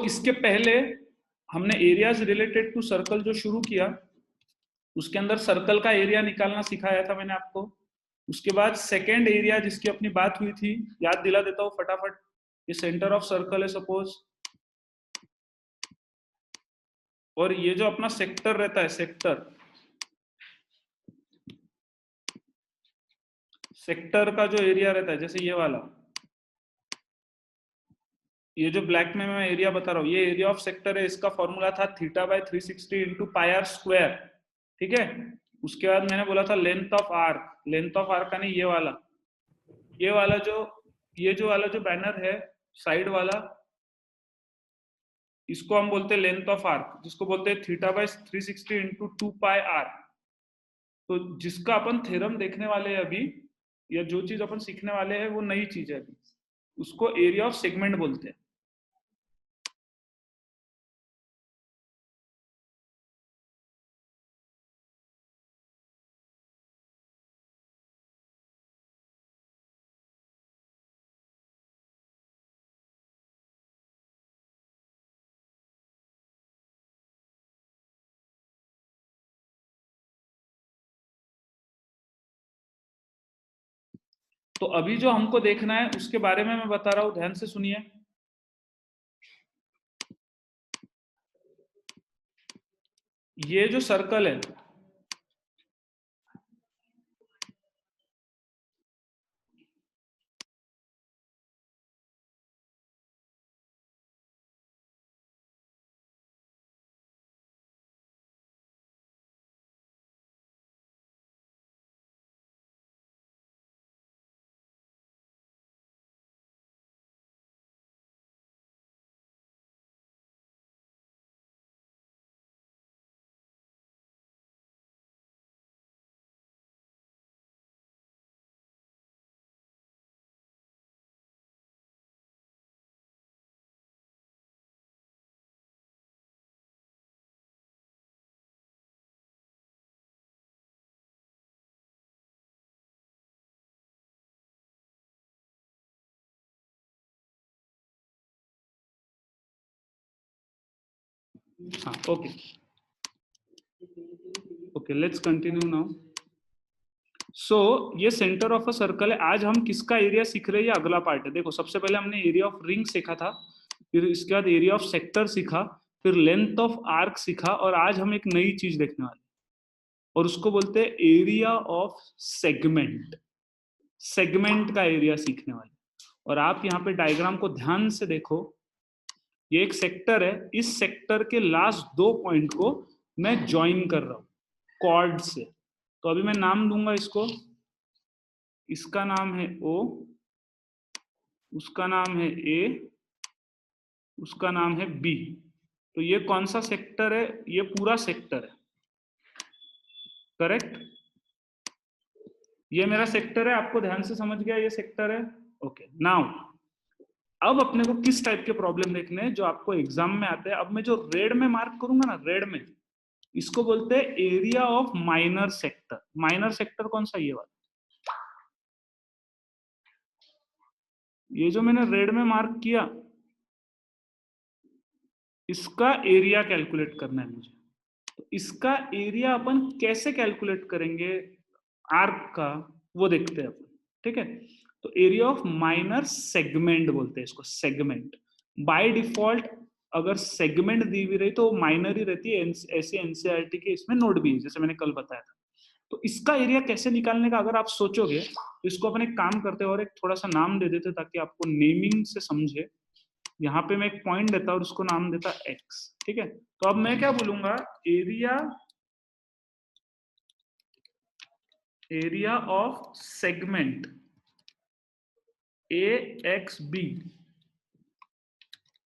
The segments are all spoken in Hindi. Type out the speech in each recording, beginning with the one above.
इसके पहले हमने एरियाज रिलेटेड टू सर्कल जो शुरू किया, उसके अंदर सर्कल का एरिया निकालना सिखाया था मैंने आपको। उसके बाद सेकेंड एरिया जिसकी अपनी बात हुई थी, याद दिला देता हूँ फटाफट। ये सेंटर ऑफ सर्कल है सपोज, और ये जो अपना सेक्टर रहता है, सेक्टर का जो एरिया रहता है, जैसे ये वाला, ये जो ब्लैक में मैं एरिया बता रहा हूँ, ये एरिया ऑफ सेक्टर है। इसका फॉर्मूला था θ/360 इंटू पाई आर स्क्वायर, ठीक है। उसके बाद मैंने बोला था length of arc, length of arc का नहीं, ये वाला जो बैनर है साइड वाला, इसको हम बोलते हैं लेंथ ऑफ आर्क, जिसको बोलते हैं θ/360 इंटू 2πr। तो जिसका अपन थ्योरम देखने वाले हैं अभी, या जो चीज अपन सीखने वाले हैं वो नई चीज है अभी, उसको एरिया ऑफ सेगमेंट बोलते हैं। तो अभी जो हमको देखना है उसके बारे में मैं बता रहा हूं, ध्यान से सुनिए। ये जो सर्कल है, हाँ okay okay, let's continue now. ये सेंटर ऑफ अ सर्कल है। आज हम किसका एरिया सीख रहे हैं, ये अगला पार्ट है। देखो, सबसे पहले हमने एरिया ऑफ रिंग सीखा था, फिर इसके बाद एरिया ऑफ सेक्टर सीखा, फिर लेंथ ऑफ आर्क सीखा, और आज हम एक नई चीज देखने वाले हैं, और उसको बोलते हैं एरिया ऑफ सेगमेंट। सेगमेंट का एरिया सीखने वाले। और आप यहाँ पे डायग्राम को ध्यान से देखो, ये एक सेक्टर है, इस सेक्टर के लास्ट दो पॉइंट को मैं ज्वाइन कर रहा हूं कॉर्ड से। तो अभी मैं नाम दूंगा इसको, इसका नाम है O, उसका नाम है A, उसका नाम है B। तो ये कौन सा सेक्टर है, ये पूरा सेक्टर है, करेक्ट। ये मेरा सेक्टर है, आपको ध्यान से समझ गया ये सेक्टर है। ओके नाउ, अब अपने को किस टाइप के प्रॉब्लम देखने हैं जो आपको एग्जाम में आते हैं। अब मैं जो रेड में मार्क करूंगा ना, रेड में, इसको बोलते हैं area of minor sector. Minor sector कौन सा, ये वाला, ये जो मैंने रेड में मार्क किया, इसका एरिया कैलकुलेट करना है मुझे। तो इसका एरिया अपन कैसे कैलकुलेट करेंगे आर्क का, वो देखते हैं अपन, ठीक है। तो एरिया ऑफ माइनर सेगमेंट बोलते हैं इसको, सेगमेंट। बाय डिफॉल्ट अगर सेगमेंट दी हुई रही तो माइनर ही रहती है, ऐसे एनसीईआरटी के इसमें नोट भी है, जैसे मैंने कल बताया था। तो इसका एरिया कैसे निकालने का अगर आप सोचोगे, तो इसको अपन एक काम करते हैं और एक थोड़ा सा नाम दे देते ताकि आपको नेमिंग से समझे। यहाँ पे मैं एक पॉइंट देता और उसको नाम देता x, ठीक है। तो अब मैं क्या बोलूंगा, area of segment AXB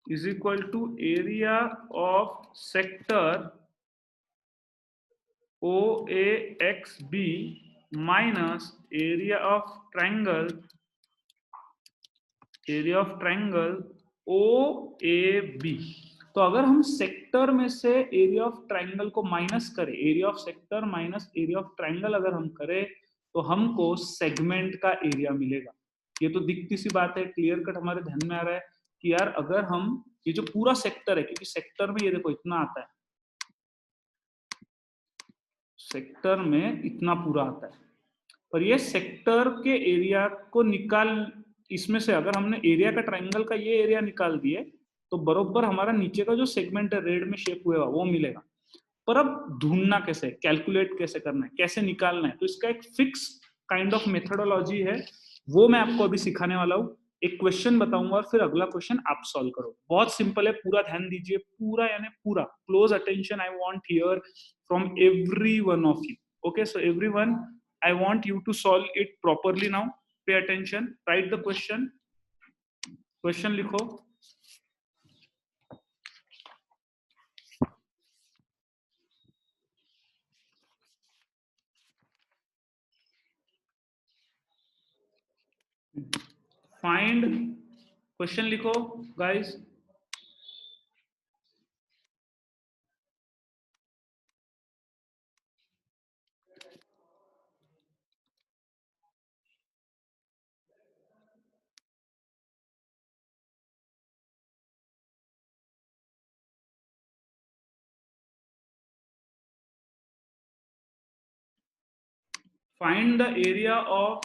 is equal to area of sector OAXB minus area of triangle OAB। तो अगर हम सेक्टर में से एरिया ऑफ ट्रायंगल को माइनस करें, area of sector minus area of triangle अगर हम करें, तो हमको सेगमेंट का एरिया मिलेगा। ये तो दिखती सी बात है, क्लियर कट हमारे ध्यान में आ रहा है कि यार अगर हम ये जो पूरा सेक्टर है, क्योंकि सेक्टर में ये देखो इतना आता है, सेक्टर में इतना पूरा आता है, पर ये सेक्टर के एरिया को निकाल, इसमें से अगर हमने एरिया का ट्रायंगल का ये एरिया निकाल दिए तो बरोबर हमारा नीचे का जो सेगमेंट है रेड में शेप हुआ वो मिलेगा। पर अब ढूंढना कैसे, कैलकुलेट कैसे करना है, कैसे निकालना है, तो इसका एक फिक्स काइंड ऑफ मेथोडोलॉजी है, वो मैं आपको अभी सिखाने वाला हूँ। एक क्वेश्चन बताऊंगा और फिर अगला क्वेश्चन आप सॉल्व करो। बहुत सिंपल है, पूरा ध्यान दीजिए, पूरा यानी पूरा close attention I want here from every one of you. Okay, so everyone, I want you to solve it properly now. Pay attention. Write the question. Question लिखो. Find. Question लिखो, guys. Find the area of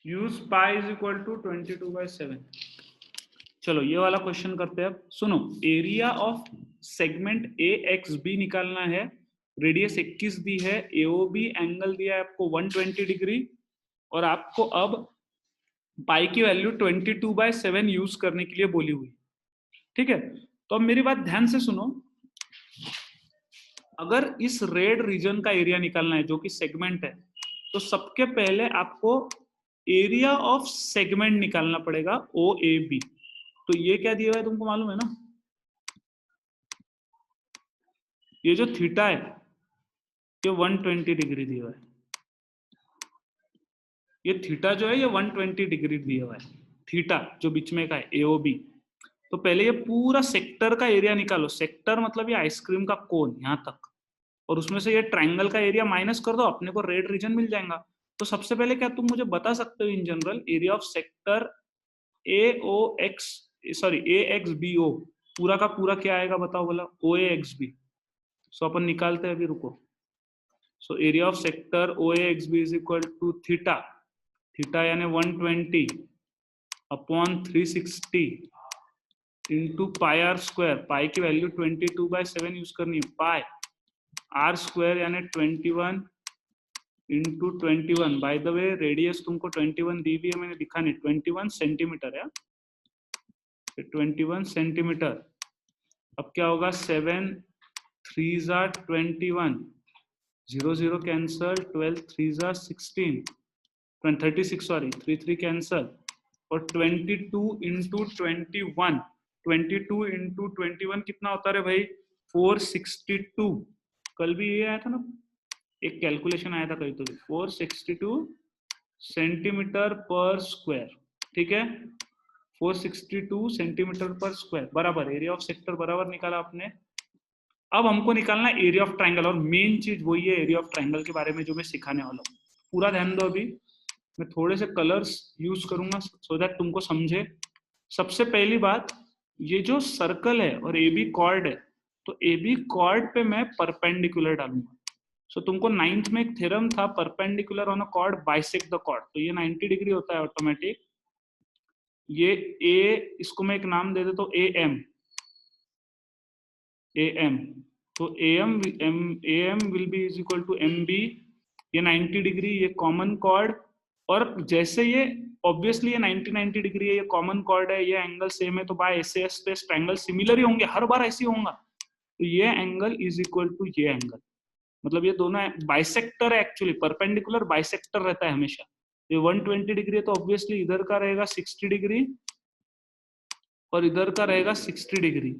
use pi is equal to 22/7. चलो ये वाला क्वेश्चन करते हैं अब। सुनो, area of segment A X B निकालना है, रेडियस 21 दी है, एओबी एंगल दिया है आपको 120 डिग्री, और आपको अब पाई की वैल्यू 22/7 यूज करने के लिए बोली हुई। ठीक है, तो अब मेरी बात ध्यान से सुनो, अगर इस रेड रीजन का एरिया निकालना है जो कि सेगमेंट है, तो सबके पहले आपको एरिया ऑफ सेगमेंट निकालना पड़ेगा ओ ए बी। तो ये क्या दिया हुआ है तुमको मालूम है ना, ये जो थीटा है ये 120 डिग्री दिया हुआ है, ये थीटा जो है ये 120 डिग्री दिया हुआ है, थीटा जो बीच में का है एओबी। तो पहले ये पूरा सेक्टर का एरिया निकालो, सेक्टर मतलब ये आइसक्रीम का कोन यहाँ तक, और उसमें से ये ट्रायंगल का एरिया माइनस कर दो, अपने को रेड रीजन मिल जाएगा। तो सबसे पहले क्या तुम मुझे बता सकते हो in general area of sector A O X, sorry A X B O, पूरा का पूरा क्या आएगा बताओ, बोला ओ ए एक्स बी। सो अपन निकालते हैं अभी, रुको। So area of sector O A X B is equal to theta, theta यानी 120 upon 360 into pi r square, pi की वैल्यू 22/7 यूज करनी है, पाई आर स्क्वायर यानी 21 into 21। By the way radius तुमको 21 दी हुई है, मैंने लिखा नहीं, 21 सेंटीमीटर है, 21 सेंटीमीटर। अब क्या होगा, 7 3 are 21, 0 0 cancel, 12 3 are 16, 36 sorry, 3 3 cancel, और 22 इंटू 21, 22 इंटू 21 कितना होता है भाई, 462। कल भी ये आया था ना, एक कैलकुलेशन आया था कहीं तो, 462 सेंटीमीटर पर स्क्वायर। ठीक है, 462 सेंटीमीटर पर स्क्वायर बराबर एरिया ऑफ सेक्टर बराबर निकाला आपने। अब हमको निकालना है एरिया ऑफ ट्रायंगल, और मेन चीज वही है एरिया ऑफ ट्रायंगल के बारे में जो मैं सिखाने वाला हूँ। पूरा ध्यान दो, अभी मैं थोड़े से कलर्स यूज करूंगा सो दैट तुमको समझे। सबसे पहली बात, ये जो सर्कल है और ए बी कॉर्ड है, तो ए बी कॉर्ड पे मैं परपेंडिकुलर डालूंगा। सो तुमको 9th में एक थ्योरम था, perpendicular on a chord bisect the chord, तो ये 90 डिग्री होता है ऑटोमेटिक। ये ए, इसको मैं एक नाम दे देता हूँ ए एम, ए एम, तो A M will be is equal to M B, ये 90 डिग्री, ये कॉमन कॉर्ड, और जैसे ये ऑब्वियसली ये 90 डिग्री है, ये कॉमन कॉर्ड है, ये एंगल सेम है, तो by S S test angle similar ही होंगे, हर बार ऐसे होगा, तो ये एंगल इज इक्वल टू ये एंगल। मतलब ये दोनों बाइसेक्टर है एक्चुअली, परपेंडिकुलर बाइसेक्टर रहता है हमेशा। ये 120 डिग्री है तो ऑब्वियसली इधर का रहेगा 60 डिग्री और इधर का रहेगा 60 डिग्री।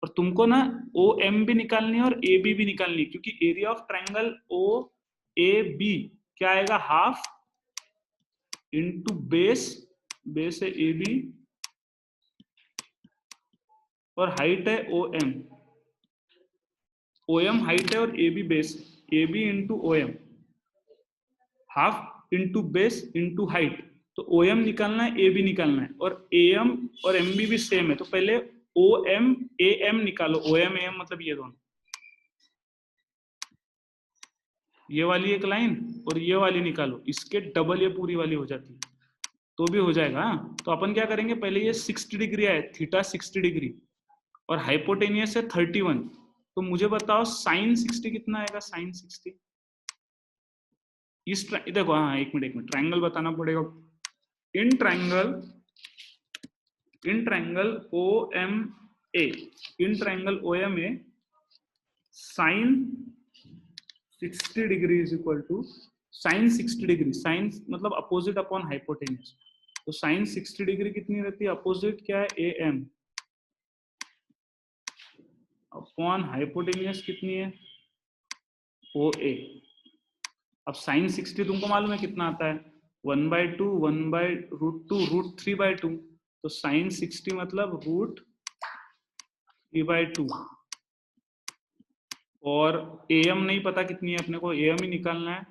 और तुमको ना ओ एम भी निकालनी है और ए बी भी निकालनी है, क्योंकि area of triangle O A B क्या आएगा, हाफ इंटू बेस, बेस है ए बी और हाइट है O M, O M height है और A B base, A B into O M, half into base into height. तो ओ एम निकालना है, ए बी निकालना है, और ए एम और एम बी भी सेम है, तो पहले ओ एम ए एम निकालो, ओ एम ए एम मतलब ये दोनों, ये वाली एक लाइन और ये वाली निकालो, इसके डबल ये पूरी वाली हो जाती है तो भी हो जाएगा। तो अपन क्या करेंगे, पहले ये 60 डिग्री है, थीटा 60 डिग्री और हाइपोटेनियस है 31, तो मुझे बताओ साइन 60 कितना आएगा, साइन 60 इस देखो, हाँ एक मिनट ट्राइंगल बताना पड़ेगा। In triangle O M A, in triangle O M A sine 60 degree is equal to sine 60 degree, sine मतलब अपोजिट अपॉन हाइपोटेन्यूज, तो साइन 60 डिग्री कितनी रहती है, अपोजिट क्या है ए एम अपॉन हाइपोटेन्यूज कितनी है ओ ए। अब साइन 60 तुमको मालूम है कितना आता है, 1/2 1/√2 √3/2, तो साइन 60 मतलब √3/2, और ए एम नहीं पता कितनी है अपने को, ए एम ही निकालना है,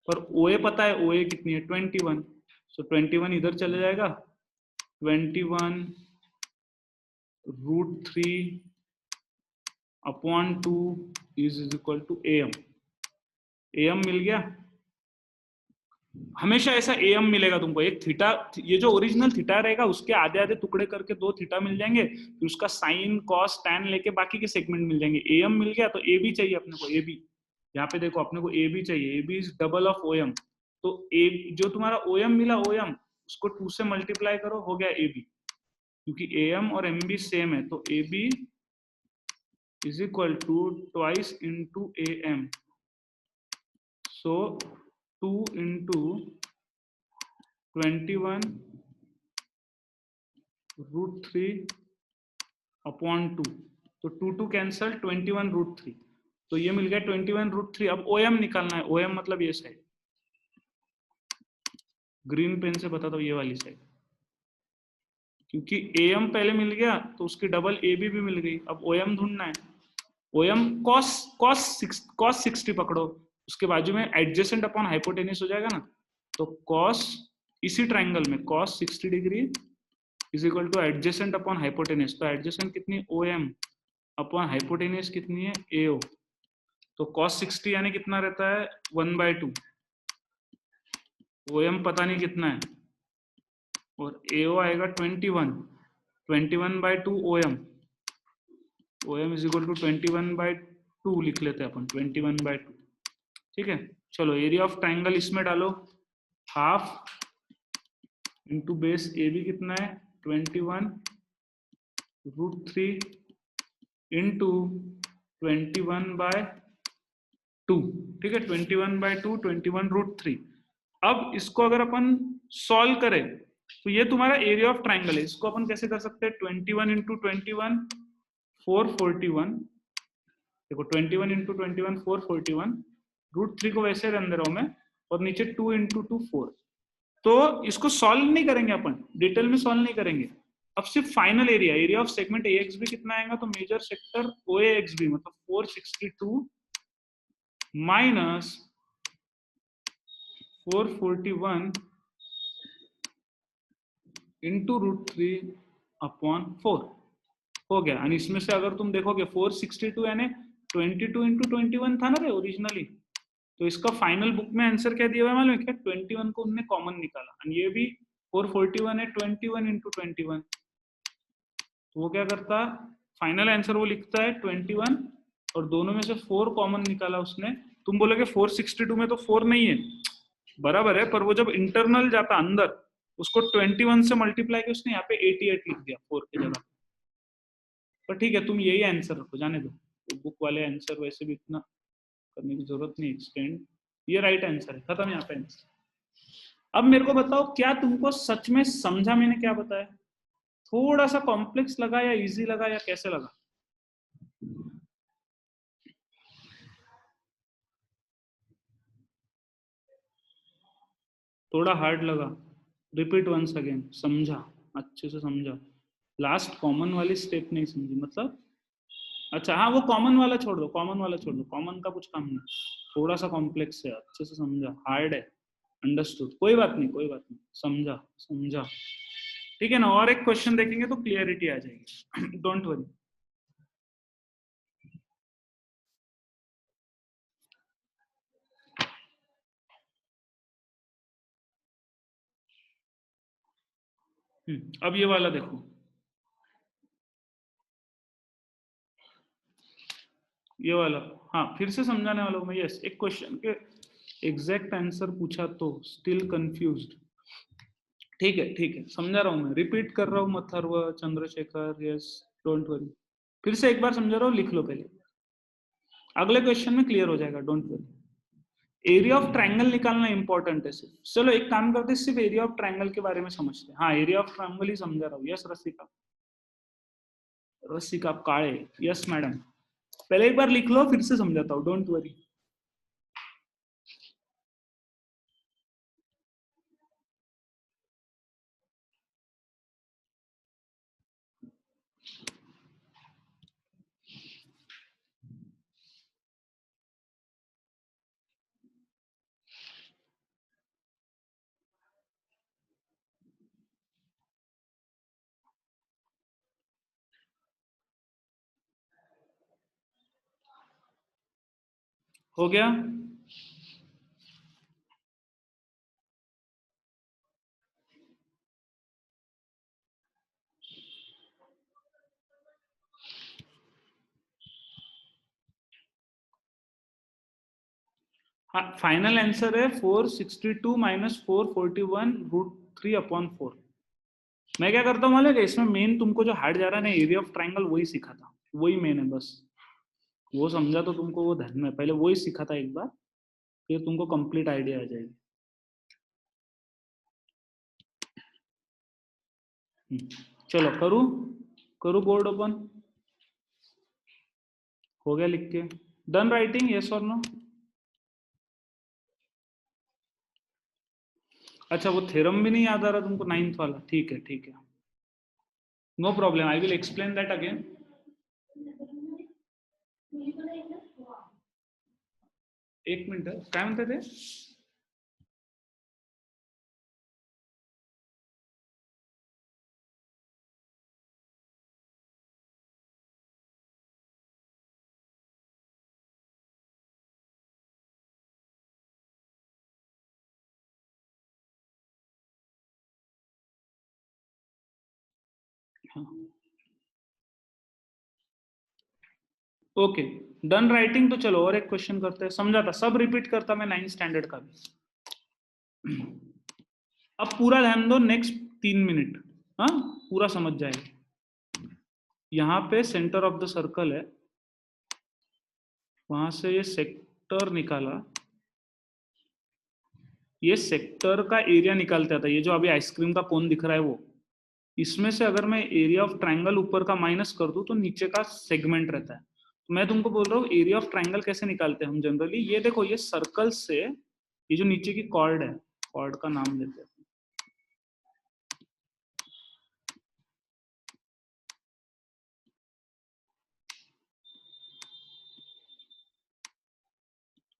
पर ओ ए पता है, ओ ए कितनी है 21, सो 21 इधर चले जाएगा, 21 √3 upon 2 is equal to A M, A M मिल गया। हमेशा ऐसा ए एम मिलेगा तुमको, एक थीटा, ये जो ओरिजिनल थीटा रहेगा उसके आधे आधे टुकड़े करके 2 थीटा मिल जाएंगे, फिर उसका साइन कॉस टैन लेके बाकी के सेगमेंट मिल जाएंगे। ए एम मिल गया तो ए बी चाहिए अपने को, ए बी, यहाँ पे देखो अपने को ए बी चाहिए, A B is double of O M, तो ए जो तुम्हारा ओ एम मिला, ओ एम उसको 2 से मल्टीप्लाई करो, हो गया ए बी, क्योंकि ए एम और एम बी सेम है, तो A B is equal to twice into A M, so 2 into 21 √3 upon 2, तो 2 कैंसल, 21 √3, तो ये मिल गया 21 √3। अब ओ एम निकालना है, ओ एम मतलब ये साइड, ग्रीन पेन से बताता हूँ, ये वाली साइड, क्योंकि ए एम पहले मिल गया तो उसकी डबल ए बी भी मिल गई। अब ओ एम ढूंढना है, ओ एम कॉस 60 पकड़ो, उसके बाजू में एडजेसेंट अपॉन हाइपोटेनियस हो जाएगा ना, तो कॉस इसी ट्राइंगल में cos 60 degree is equal two adjacent upon hypotenuse, तो एडजेसेंट कितनी ओ एम अपॉन हाइपोटेनियस कितनी है ए ओ, तो कॉस 60 यानी कितना रहता है 1/2, ओ एम पता नहीं कितना है, और ए ओ आएगा 21/2 O M, O M is equal to 21/2 लिख लेते हैं अपन, 21/2, ठीक है। चलो एरिया ऑफ ट्राइंगल इसमें डालो, half into base A B कितना है 21 √3 इंटू 21/2, ठीक है, 21/2 21 √3। अब इसको अगर अपन सॉल्व करें तो ये तुम्हारा एरिया ऑफ ट्राइंगल है, इसको अपन कैसे कर सकते हैं, 21 इंटू 21 441, देखो 21 इंटू 21 441, √3 को वैसे रहने दे रहा हूं मैं, और नीचे 2 इंटू 2 4, तो इसको सॉल्व नहीं करेंगे अपन, डिटेल में सॉल्व नहीं करेंगे, अब सिर्फ final area, area of segment A X B कितना आएगा, तो major sector O A X B मतलब 462 माइनस 441 इंटू √3 अपॉन 4 हो गया। और इसमें से अगर तुम देखोगे 462 यानी 22 इंटू 21 था ना रे ओरिजिनली, तो इसका फाइनल बुक में आंसर क्या दिया हुआ है मालूम है क्या, 21 को उन्होंने कॉमन निकाला, और ये भी 441 है 21 इंटू 21, तो वो क्या करता, फाइनल आंसर वो लिखता है 21, और दोनों में से 4 कॉमन निकाला उसने। तुम बोलोगे 462 में तो 4 नहीं है, बराबर है, पर वो जब इंटरनल जाता अंदर उसको 21 से मल्टीप्लाई किया उसने, यहाँ पे 88 लिख दिया 4 की जगह, पर ठीक है तुम यही आंसर रखो, जाने दो, तो बुक वाले आंसर वैसे भी इतना करने की जरूरत नहीं, एक्सटेंड, ये राइट आंसर है, खत्म यहाँ पे आंसर। अब मेरे को बताओ क्या तुमको सच में समझा मैंने क्या बताया? थोड़ा सा कॉम्प्लेक्स लगा या इजी लगा या कैसे लगा? थोड़ा हार्ड लगा? रिपीट वंस अगेन, समझा, अच्छे से समझा? लास्ट कॉमन वाली स्टेप नहीं समझी मतलब? अच्छा हाँ, वो कॉमन वाला छोड़ दो, कॉमन वाला छोड़ दो, कॉमन का कुछ काम नहीं, थोड़ा सा कॉम्प्लेक्स है, अच्छे से समझा, हार्ड है, अंडरस्टूड, कोई बात नहीं, कोई बात नहीं, समझा समझा। ठीक है ना, और एक क्वेश्चन देखेंगे तो क्लियरिटी आ जाएगी। Don't worry. अब ये वाला देखो, ये वाला, हाँ फिर से समझाने वाला हूँ मैं। यस, एक क्वेश्चन के एग्जैक्ट आंसर पूछा तो स्टिल कंफ्यूज्ड। ठीक है ठीक है, समझा रहा हूँ मैं, रिपीट कर रहा हूँ, Atharva, Chandrashekhar, yes, don't worry. फिर से एक बार समझा रहा हूँ, लिख लो पहले, अगले क्वेश्चन में क्लियर हो जाएगा, don't worry. Area of triangle निकालना इंपॉर्टेंट है सिर्फ। चलो एक काम करते हैं, सिर्फ एरिया ऑफ ट्रायंगल के बारे में समझते हैं। हाँ, एरिया ऑफ ट्रायंगल ही समझा रहा हूँ। यस रसिका, रसिका काळे, यस मैडम। पहले एक बार लिख लो, फिर से समझाता हूँ, डोंट वरी। हो गया? हाँ, फाइनल आंसर है 462 माइनस 441√3/4। मैं क्या करता हूँ मालूम है, इसमें मेन तुमको जो हार्ड जा रहा है ना, एरिया ऑफ ट्रायंगल, वही सिखा था, वही मेन है बस। वो समझा तो तुमको वो ध्यान में, पहले वही सिखा था एक बार, फिर तुमको कंप्लीट आइडिया आ जाएगी। चलो करूँ, करूँ बोर्ड ओपन? हो गया लिख के? डन राइटिंग, यस और नो? अच्छा, वो थ्योरम भी नहीं याद आ रहा तुमको, 9th वाला? ठीक है ठीक है, no problem, I will explain that again. एक मिनिट, काय म्हणते ते? Okay, done writing. तो चलो और एक क्वेश्चन करते हैं, समझा था, सब रिपीट करता मैं 9th स्टैंडर्ड का भी। अब पूरा ध्यान दो, नेक्स्ट 3 मिनट, हाँ, पूरा समझ जाएगा। यहाँ पे सेंटर ऑफ द सर्कल है, वहां से ये सेक्टर निकाला, ये सेक्टर का एरिया निकालता था, ये जो अभी आइसक्रीम का कोन दिख रहा है वो, इसमें से अगर मैं एरिया ऑफ ट्रायंगल ऊपर का माइनस कर दूं तो नीचे का सेगमेंट रहता है। तो मैं तुमको बोल रहा हूँ एरिया ऑफ ट्रायंगल कैसे निकालते हैं हम जनरली। ये देखो, ये सर्कल से, ये जो नीचे की कॉर्ड है, कॉर्ड का नाम लेते हैं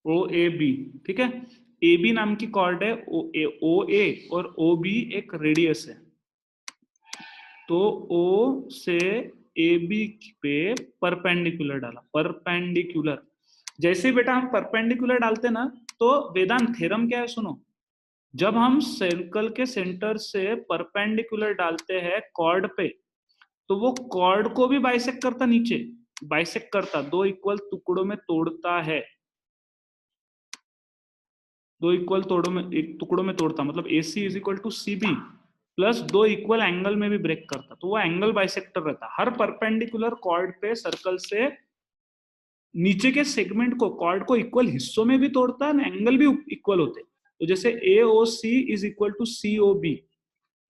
ओ ए बी, ठीक है? ए बी नाम की कॉर्ड है, ओ ए और ओ बी एक रेडियस है। तो ओ से ए बी पे परपेंडिकुलर डाला, परपेंडिकुलर। जैसे बेटा हम परपेंडिकुलर डालते ना, तो वेदांत थ्योरम क्या है सुनो, जब हम सर्कल के सेंटर से परपेंडिकुलर डालते हैं कॉर्ड पे, तो वो कॉर्ड को भी बाइसेक्ट करता, नीचे बाइसेक्ट करता, दो इक्वल टुकड़ों में तोड़ता है, दो इक्वल तोड़ों में, एक टुकड़ों में तोड़ता, मतलब A C is equal to C B plus दो इक्वल एंगल में भी ब्रेक करता, तो वो एंगल बाइसेक्टर रहता। हर परपेंडिकुलर कॉर्ड पे सर्कल से नीचे के सेगमेंट को, कॉर्ड को इक्वल हिस्सों में भी तोड़ता है, एंगल भी इक्वल होते हैं। तो जैसे AOC is equal to COB,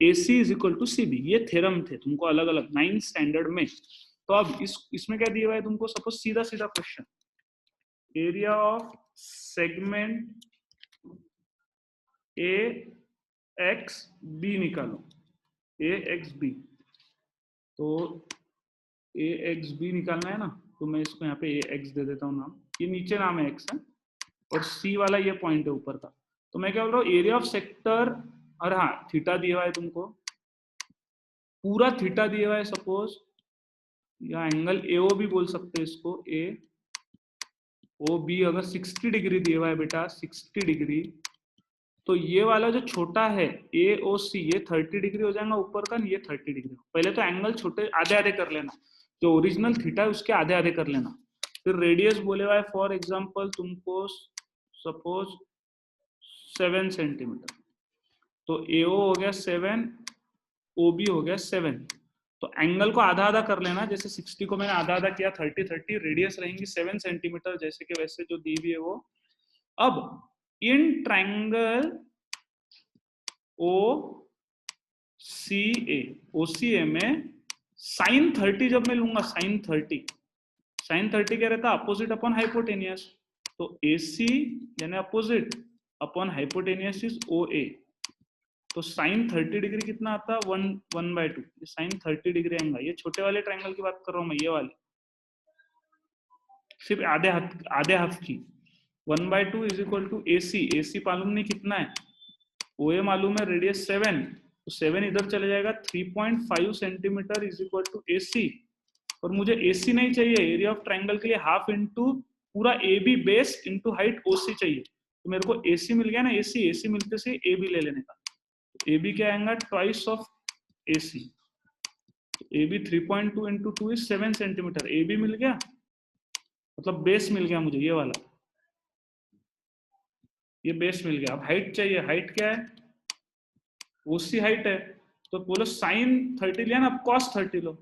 AC is equal to CB, ये थ्योरम थे तुमको अलग अलग 9th स्टैंडर्ड में। तो अब इसमें क्या दिया हुआ है तुमको, सपोज सीधा सीधा question, area of segment AXB निकालो, AXB। तो AXB निकालना है ना, तो मैं इसको यहाँ पे AX दे देता हूँ नाम, ये नीचे नाम है X है, और C वाला ये पॉइंट है ऊपर का। तो मैं क्या बोल रहा हूँ, एरिया ऑफ सेक्टर, और हाँ थीटा दिया हुआ है तुमको, पूरा थीटा दिया हुआ है सपोज, या एंगल AO भी बोल सकते हैं इसको, AOB अगर 60 डिग्री दिया हुआ है बेटा, 60 डिग्री, तो ये वाला जो छोटा है AOC, ये 30 डिग्री हो जाएगा ऊपर का, ये 30 डिग्री। पहले तो एंगल छोटे आधे आधे कर लेना, जो ओरिजिनल थीटा है उसके आधे आधे कर लेना। फिर रेडियस बोले हुआ है फॉर एग्जांपल तुमको सपोज 7 सेंटीमीटर, तो AO हो गया 7, OB हो गया 7। तो एंगल को आधा आधा कर लेना, जैसे 60 को मैंने आधा आधा किया, 30, रेडियस रहेंगी 7 सेंटीमीटर, जैसे कि वैसे जो दी हुई है वो। अब इन ट्रायंगल OCA में साइन 30 जब मैं लूंगा, साइन 30 क्या रहता है, अपोजिट अपॉन हाइपोटेनियस। तो AC यानी opposite upon hypotenuse is OA। तो साइन 30 डिग्री कितना आता है, 1/2, साइन 30 डिग्री आएगा। ये छोटे वाले ट्रायंगल की बात कर रहा हूँ मैं, ये वाले सिर्फ आधे हाथ की। 1/2 इज इक्वल टू AC मालूम नहीं कितना है, OA मालूम है, रेडियस 7, तो 7 इधर चले जाएगा, 3.5 centimetre is equal to AC। और मुझे AC नहीं चाहिए, एरिया ऑफ ट्रायंगल के लिए हाफ इंटू पूरा AB base into height OC चाहिए। तो मेरे को AC मिल गया ना, AC मिलते से AB ले लेने का। तो AB क्या आएगा, twice of AC। AB 3.2 into 2 is 7 centimetre, AB मिल गया, मतलब बेस मिल गया मुझे, ये वाला, ये बेस मिल गया। अब हाइट चाहिए, हाइट क्या है, OC हाइट है, तो बोलो साइन 30 लिया ना, अब कॉस 30 लो।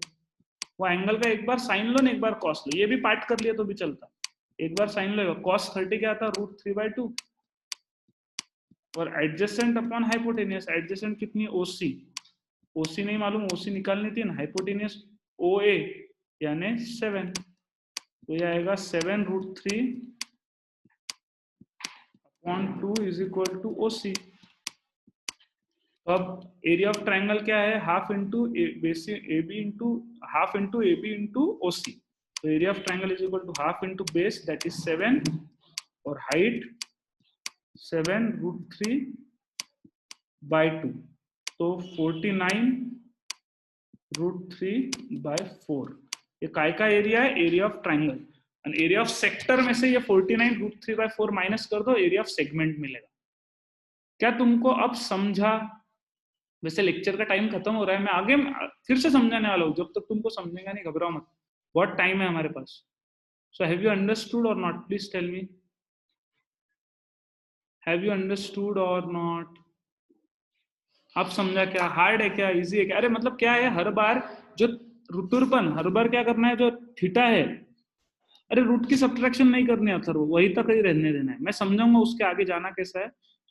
वो एंगल का एक बार साइन लो ना, एक बार कॉस लो, ये भी पार्ट कर लिया तो भी चलता। एक बार साइन लो, कॉस 30 क्या आता, √3/2, और एडजेसेंट अपॉन हाइपोटेनियस, एडजेसेंट कितनी, OC नहीं मालूम, OC निकालनी थी ना, हाइपोटेनियस OA यानी 7, तो ये आएगा 7√3/2 इज इक्वल टू OC। अब एरिया ऑफ ट्रायंगल क्या है, half into AB into half into AB into OC। तो area of triangle is equal to half into base that is 7, और हाइट 7√3/2, तो 49√3/4। ये काय का एरिया है, एरिया ऑफ ट्रायंगल। और एरिया ऑफ सेक्टर में से ये 49√3/4 माइनस कर दो, एरिया ऑफ सेगमेंट मिलेगा। क्या तुमको अब समझा? वैसे लेक्चर का टाइम खत्म हो रहा है, मैं आगे फिर से समझाने वाला हूँ, जब तक तुमको समझेगा नहीं घबराओ मत, बहुत टाइम है हमारे पास। सो हैव यू अंडरस्टूड और not, please tell me, have you understood और नॉट? आप समझा क्या, हार्ड है क्या, इजी है क्या? अरे मतलब क्या है, हर बार जो रुतुरपन, हर बार क्या करना है, जो थीटा है, अरे रूट की सब्ट्रैक्शन नहीं करनी है, सर वही तक ही रहने देना है। मैं समझाऊंगा उसके आगे जाना कैसा है,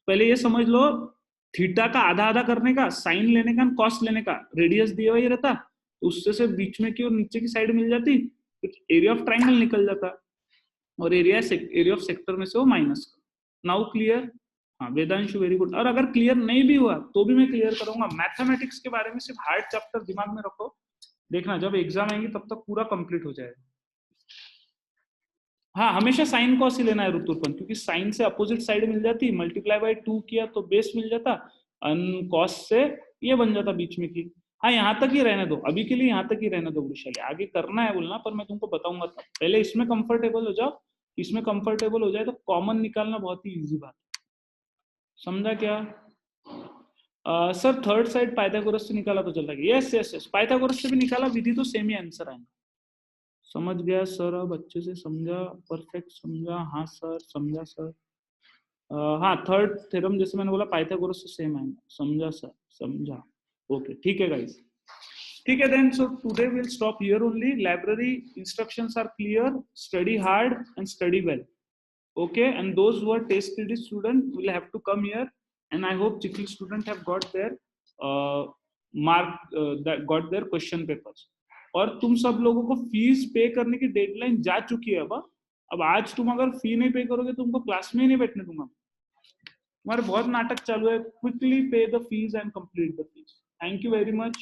पहले ये समझ लो, थीटा का आधा आधा करने का, साइन लेने का, कॉस लेने का, रेडियस दिया हुआ ही रहता, उससे से बीच में की और नीचे की साइड मिल जाती, एरिया ऑफ ट्रायंगल निकल जाता, और एरिया ऑफ सेक्टर में से वो माइनस। Now clear? हाँ वेदांशु, वेरी गुड। और अगर क्लियर नहीं भी हुआ तो भी मैं क्लियर करूंगा। मैथमेटिक्स के बारे में सिर्फ हार्ड चैप्टर दिमाग में रखो, देखना जब एग्जाम आएंगे तब तक पूरा कंप्लीट हो जाएगा। हाँ हमेशा साइन कॉस ही लेना है रुतुरपन, क्योंकि साइन से अपोजिट साइड मिल जाती, मल्टीप्लाई बाय 2 किया तो बेस मिल जाता, कॉस से ये बन जाता बीच में की। हाँ यहाँ तक ही रहने दो, अभी के लिए यहाँ तक ही रहने दो वृषाली, आगे करना है बोलना पर मैं तुमको बताऊंगा तब। पहले इसमें कंफर्टेबल हो जाओ, इसमें कंफर्टेबल हो जाए तो कॉमन निकालना बहुत ही इजी बात, समझा क्या? सर थर्ड साइड पाइथागोरस से निकाला तो चल रहा है, यस यस यस, पाइथागोरस से भी निकाला, विधि तो सेम ही आंसर आएगा। समझ गया सर, अब अच्छे से समझा, परफेक्ट समझा, हाँ सर समझा सर। हाँ थर्ड थ्योरम जैसे मैंने बोला पाइथागोरस से सेम आएगा, समझा सर, समझा, ओके ठीक है गाइस। ठीक है then, so today we'll stop here only. Library instructions are clear. Study hard and study well. Okay, and those who are test ready student will have to come here, and I hope Chikhli student have got their that got their question papers. और तुम सब लोगों को फीस पे करने की डेडलाइन जा चुकी है। अब आज तुम अगर फी नहीं पे करोगे तो तुमको क्लास में ही नहीं बैठने दूंगा। तुम्हारे बहुत नाटक चालू है। क्विकली पे the fees and complete the fees. Thank you very much.